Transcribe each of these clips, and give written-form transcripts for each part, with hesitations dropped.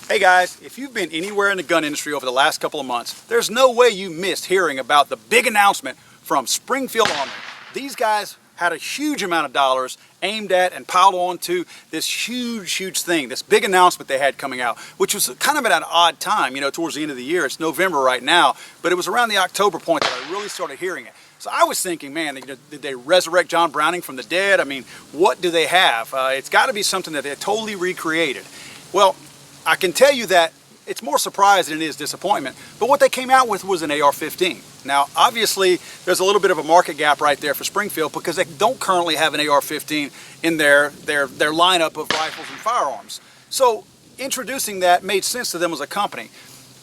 Hey guys, if you've been anywhere in the gun industry over the last couple of months, there's no way you missed hearing about the big announcement from Springfield Armory. These guys had a huge amount of dollars aimed at and piled onto this huge thing, this big announcement they had coming out, which was kind of at an odd time, you know, towards the end of the year. It's November right now, but it was around the October point that I really started hearing it. So I was thinking, man, did they resurrect John Browning from the dead? I mean, what do they have? It's got to be something that they totally recreated. Well, I can tell you that it's more surprise than it is disappointment, but what they came out with was an AR-15. Now, obviously, there's a little bit of a market gap right there for Springfield because they don't currently have an AR-15 in their lineup of rifles and firearms. So introducing that made sense to them as a company.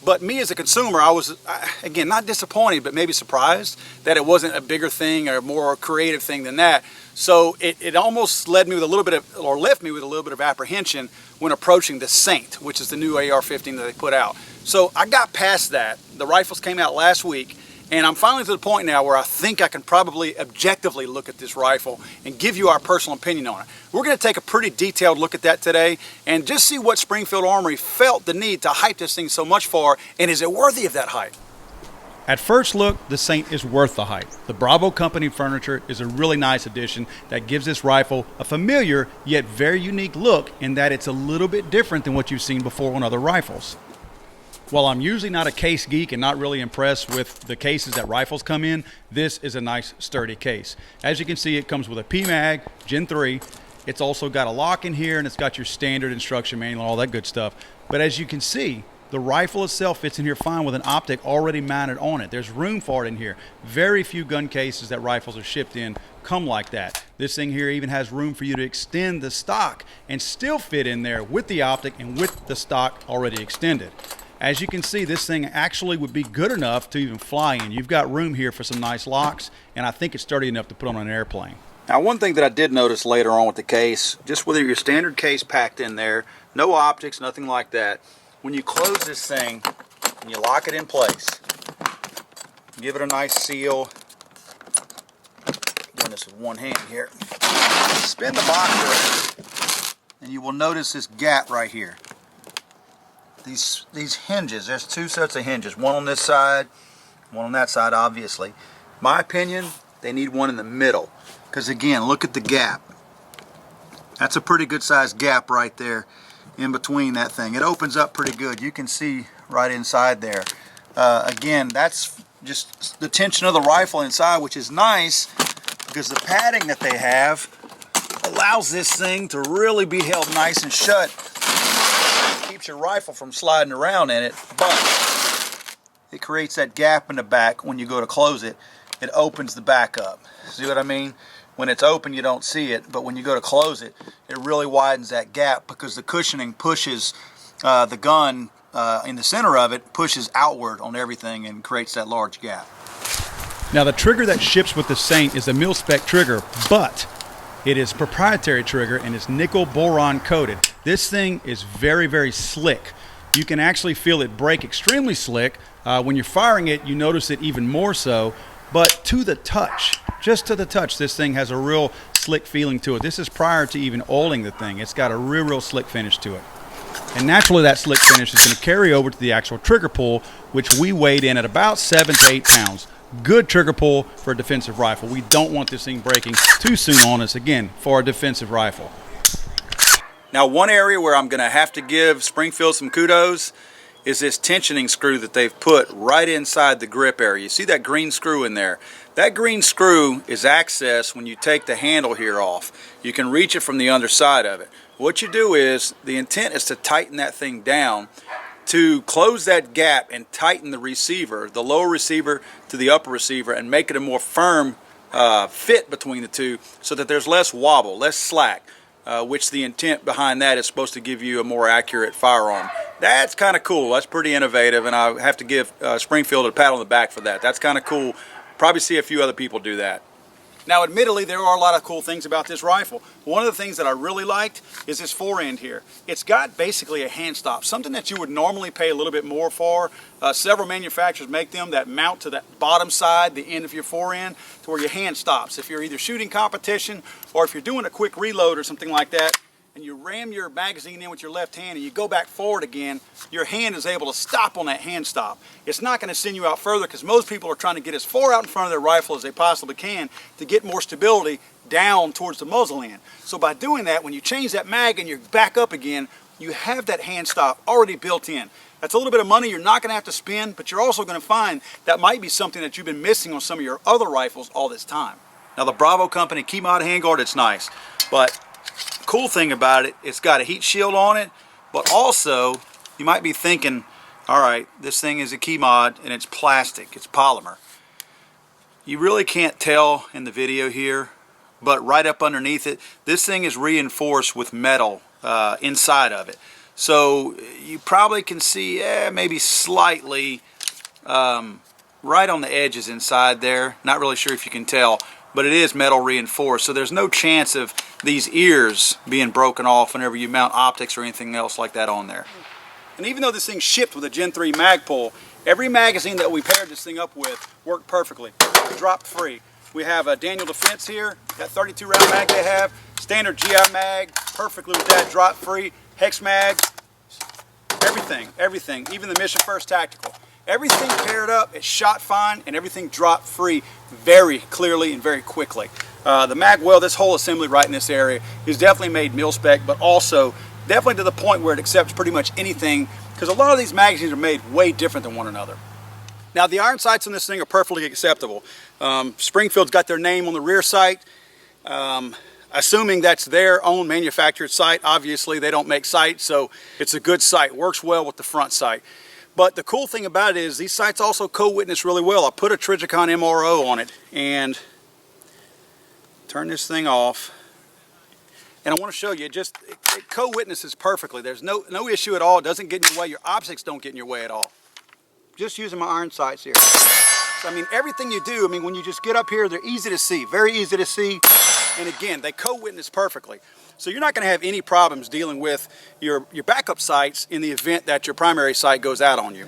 But me as a consumer, I was, again, not disappointed, but maybe surprised that it wasn't a bigger thing or a more creative thing than that. So it almost led me with a little bit of, or left me with a little bit of apprehension when approaching the Saint, which is the new AR-15 that they put out. So I got past that. The rifles came out last week, and I'm finally to the point now where I think I can probably objectively look at this rifle and give you our personal opinion on it. We're going to take a pretty detailed look at that today and just see what Springfield Armory felt the need to hype this thing so much for, and is it worthy of that hype? At first look, the Saint is worth the hype. The Bravo Company furniture is a really nice addition that gives this rifle a familiar yet very unique look in that it's a little bit different than what you've seen before on other rifles. While I'm usually not a case geek and not really impressed with the cases that rifles come in, this is a nice sturdy case. As you can see, it comes with a PMAG, Gen 3. It's also got a lock in here and it's got your standard instruction manual and all that good stuff. But as you can see, the rifle itself fits in here fine with an optic already mounted on it. There's room for it in here. Very few gun cases that rifles are shipped in come like that. This thing here even has room for you to extend the stock and still fit in there with the optic and with the stock already extended. As you can see, this thing actually would be good enough to even fly in. You've got room here for some nice locks, and I think it's sturdy enough to put on an airplane. Now, one thing that I did notice later on with the case, just with your standard case packed in there, no optics, nothing like that. When you close this thing and you lock it in place, give it a nice seal. Doing this with one hand here. Spin the box around, and you will notice this gap right here. These hinges, there's two sets of hinges, one on this side, one on that side, obviously. My opinion, they need one in the middle, because again, look at the gap. That's a pretty good sized gap right there in between that thing. It opens up pretty good. You can see right inside there. Again, that's just the tension of the rifle inside, which is nice because the padding that they have allows this thing to really be held nice and shut. Keeps your rifle from sliding around in it, but it creates that gap in the back. When you go to close it, it opens the back up. See what I mean? When it's open, you don't see it, but when you go to close it, it really widens that gap because the cushioning pushes the gun in the center of it, pushes outward on everything and creates that large gap. Now, the trigger that ships with the Saint is a mil-spec trigger, but it is proprietary trigger and it's nickel boron coated. This thing is very slick. You can actually feel it break extremely slick. When you're firing it, you notice it even more so. But to the touch, just to the touch, this thing has a real slick feeling to it. This is prior to even oiling the thing. It's got a real slick finish to it. And naturally, that slick finish is going to carry over to the actual trigger pull, which we weighed in at about 7 to 8 pounds. Good trigger pull for a defensive rifle. We don't want this thing breaking too soon on us, again, for a defensive rifle. Now, one area where I'm going to have to give Springfield some kudos is this tensioning screw that they've put right inside the grip area. You see that green screw in there? That green screw is accessed when you take the handle here off. You can reach it from the underside of it. What you do is, the intent is to tighten that thing down to close that gap and tighten the receiver, the lower receiver to the upper receiver, and make it a more firm fit between the two so that there's less wobble, less slack. Which the intent behind that is supposed to give you a more accurate firearm. That's kind of cool. That's pretty innovative, and I have to give Springfield a pat on the back for that. That's kind of cool. Probably see a few other people do that. Now, admittedly, there are a lot of cool things about this rifle. One of the things that I really liked is this forend here. It's got basically a hand stop, something that you would normally pay a little bit more for. Several manufacturers make them that mount to that bottom side, the end of your forend, to where your hand stops. If you're either shooting competition or if you're doing a quick reload or something like that, and you ram your magazine in with your left hand and you go back forward again, your hand is able to stop on that hand stop. It's not going to send you out further because most people are trying to get as far out in front of their rifle as they possibly can to get more stability down towards the muzzle end. So by doing that, when you change that mag and you're back up again, you have that hand stop already built in. That's a little bit of money you're not going to have to spend, but you're also going to find that might be something that you've been missing on some of your other rifles all this time. Now the Bravo Company key mod handguard, it's nice, but cool thing about it, it's got a heat shield on it, but also you might be thinking, all right, this thing is a key mod and it's plastic, it's polymer. You really can't tell in the video here, but right up underneath it, this thing is reinforced with metal inside of it. So you probably can see maybe slightly right on the edges inside there. Not really sure if you can tell, but it is metal reinforced. So there's no chance of these ears being broken off whenever you mount optics or anything else like that on there. And even though this thing shipped with a Gen 3 mag pull, every magazine that we paired this thing up with worked perfectly. Drop free. We have a Daniel Defense here, that 32 round mag they have, standard GI mag, perfectly with that, drop free. Hex mags, everything, even the Mission First Tactical. Everything paired up, it shot fine, and everything dropped free very clearly and very quickly. The mag well, this whole assembly right in this area is definitely made mil-spec, but also definitely to the point where it accepts pretty much anything, because a lot of these magazines are made way different than one another. Now the iron sights on this thing are perfectly acceptable. Springfield's got their name on the rear sight. Assuming that's their own manufactured sight. Obviously they don't make sights, so it's a good sight. Works well with the front sight. But the cool thing about it is these sights also co-witness really well. I put a Trijicon MRO on it and turn this thing off. And I want to show you, it co-witnesses perfectly. There's no issue at all. It doesn't get in your way. Your optics don't get in your way at all. Just using my iron sights here. So, I mean, everything you do, I mean, when you just get up here, they're easy to see, very easy to see. And again, they co-witness perfectly. So you're not going to have any problems dealing with your backup sights in the event that your primary sight goes out on you.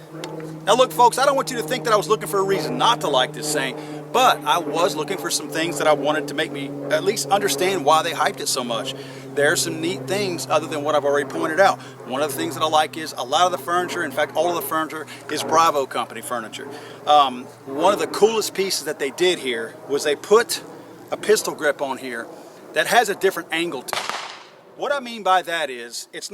Now look folks, I don't want you to think that I was looking for a reason not to like this thing, but I was looking for some things that I wanted to make me at least understand why they hyped it so much. There's some neat things other than what I've already pointed out. One of the things that I like is a lot of the furniture, in fact all of the furniture, is Bravo Company furniture. One of the coolest pieces that they did here was they put a pistol grip on here that has a different angle to it. What I mean by that is it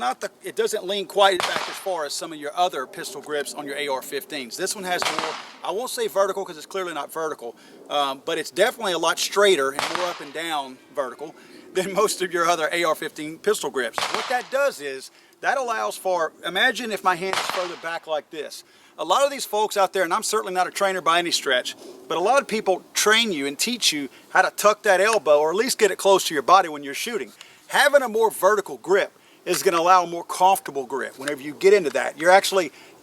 doesn't lean quite back as far as some of your other pistol grips on your AR-15s. This one has more, I won't say vertical because it's clearly not vertical, but it's definitely a lot straighter and more up and down vertical than most of your other AR-15 pistol grips. What that does is that allows for, imagine if my hand is further back like this. A lot of these folks out there, and I'm certainly not a trainer by any stretch, but a lot of people train you and teach you how to tuck that elbow or at least get it close to your body when you're shooting. Having a more vertical grip is going to allow a more comfortable grip whenever you get into that. You're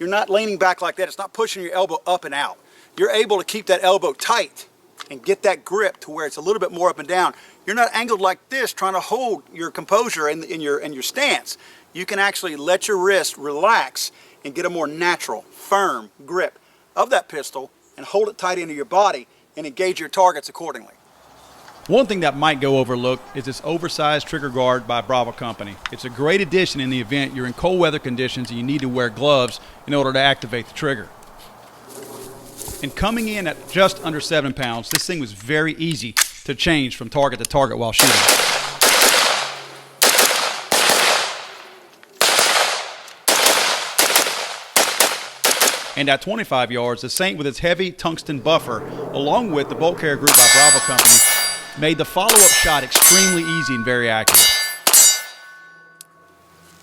not leaning back like that. It's not pushing your elbow up and out. You're able to keep that elbow tight and get that grip to where it's a little bit more up and down. You're not angled like this trying to hold your composure in your stance. You can actually let your wrist relax and get a more natural, firm grip of that pistol and hold it tight into your body and engage your targets accordingly. One thing that might go overlooked is this oversized trigger guard by Bravo Company. It's a great addition in the event you're in cold weather conditions and you need to wear gloves in order to activate the trigger. And coming in at just under 7 pounds, this thing was very easy to change from target to target while shooting. And at 25 yards, the Saint with its heavy tungsten buffer, along with the bolt carrier group by Bravo Company, made the follow-up shot extremely easy and very accurate.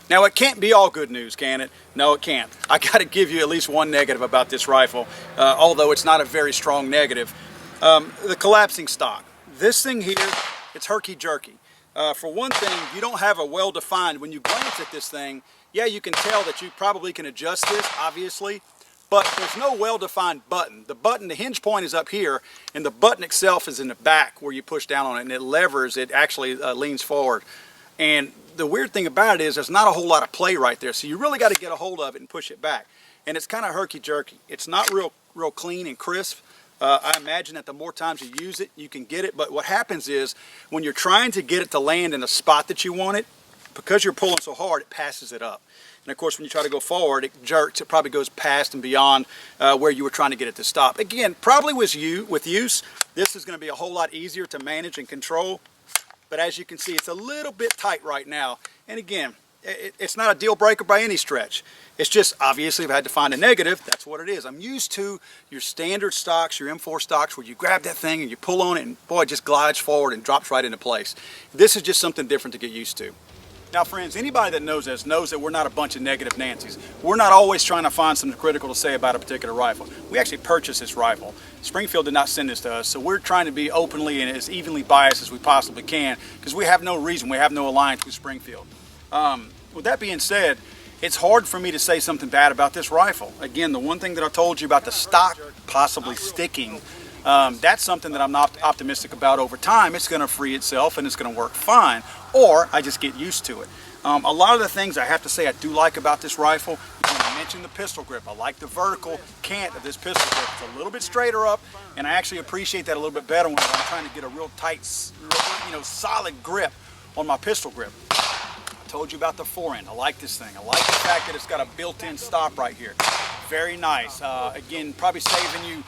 Now it can't be all good news, can it? No, it can't. I got to give you at least one negative about this rifle, although it's not a very strong negative. The collapsing stock. This thing here, it's herky-jerky. For one thing, you don't have a well-defined, when you glance at this thing, yeah, you can tell that you probably can adjust this, obviously, but there's no well-defined button. The hinge point is up here, and the button itself is in the back where you push down on it, and it levers, it actually leans forward. And the weird thing about it is there's not a whole lot of play right there, so you really got to get a hold of it and push it back. And it's kind of herky-jerky. It's not real clean and crisp. I imagine that the more times you use it, you can get it, but what happens is when you're trying to get it to land in the spot that you want it, because you're pulling so hard, it passes it up. And of course, when you try to go forward, it jerks. It probably goes past and beyond where you were trying to get it to stop. Again, probably with use, this is going to be a whole lot easier to manage and control. But as you can see, it's a little bit tight right now. And again, it's not a deal breaker by any stretch. It's just, obviously, if I had to find a negative, that's what it is. I'm used to your standard stocks, your M4 stocks, where you grab that thing and you pull on it and boy, it just glides forward and drops right into place. This is just something different to get used to. Now friends, anybody that knows us knows that we're not a bunch of negative Nancys. We're not always trying to find something critical to say about a particular rifle. We actually purchased this rifle. Springfield did not send this to us, so we're trying to be openly and as evenly biased as we possibly can because we have no reason, we have no alliance with Springfield. With that being said, it's hard for me to say something bad about this rifle. Again, the one thing that I told you about the stock possibly sticking, that's something that I'm not optimistic about. Over time, it's going to free itself and it's going to work fine, or I just get used to it. A lot of the things I have to say I do like about this rifle, I mentioned the pistol grip. I like the vertical cant of this pistol grip. It's a little bit straighter up, and I actually appreciate that a little bit better when I'm trying to get a real tight, solid grip on my pistol grip. I told you about the forend. I like this thing. I like the fact that it's got a built-in stop right here. Very nice. Again, probably saving you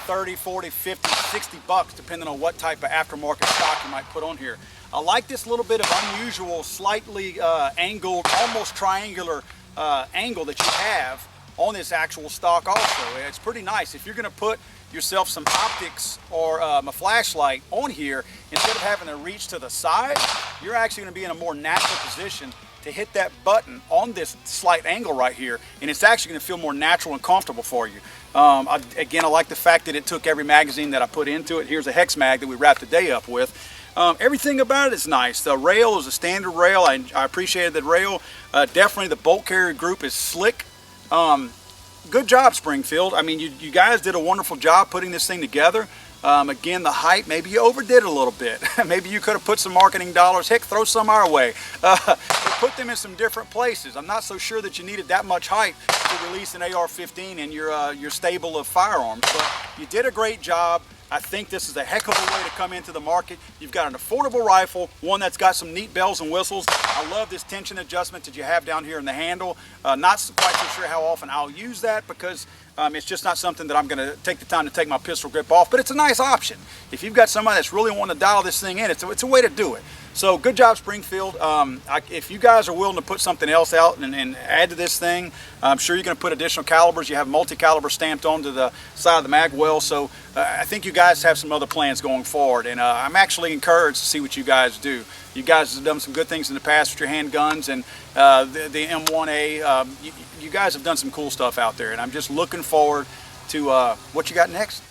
30, 40, 50, 60 bucks depending on what type of aftermarket stock you might put on here. I like this little bit of unusual, slightly angled, almost triangular angle that you have on this actual stock also. It's pretty nice. If you're going to put yourself some optics or a flashlight on here, instead of having to reach to the side, you're actually going to be in a more natural position to hit that button on this slight angle right here, and it's actually going to feel more natural and comfortable for you. Again, I like the fact that it took every magazine that I put into it. Here's a hex mag that we wrapped the day up with. Everything about it is nice. The rail is a standard rail. I appreciated the rail. Definitely the bolt carrier group is slick. Good job, Springfield. I mean, you guys did a wonderful job putting this thing together. Again, the height, maybe you overdid it a little bit. Maybe you could have put some marketing dollars, heck, throw some our way. Put them in some different places. I'm not so sure that you needed that much height to release an AR-15 in your stable of firearms, but you did a great job. I think this is a heck of a way to come into the market. You've got an affordable rifle, one that's got some neat bells and whistles. I love this tension adjustment that you have down here in the handle. Not quite so sure how often I'll use that because it's just not something that I'm going to take the time to take my pistol grip off, but it's a nice option. If you've got somebody that's really wanting to dial this thing in, it's a way to do it. So good job, Springfield. If you guys are willing to put something else out and add to this thing, I'm sure you're going to put additional calibers. You have multi-caliber stamped onto the side of the mag well, so I think you guys have some other plans going forward, and I'm actually encouraged to see what you guys do. You guys have done some good things in the past with your handguns and the M1A. You guys have done some cool stuff out there, and I'm just looking forward to what you got next.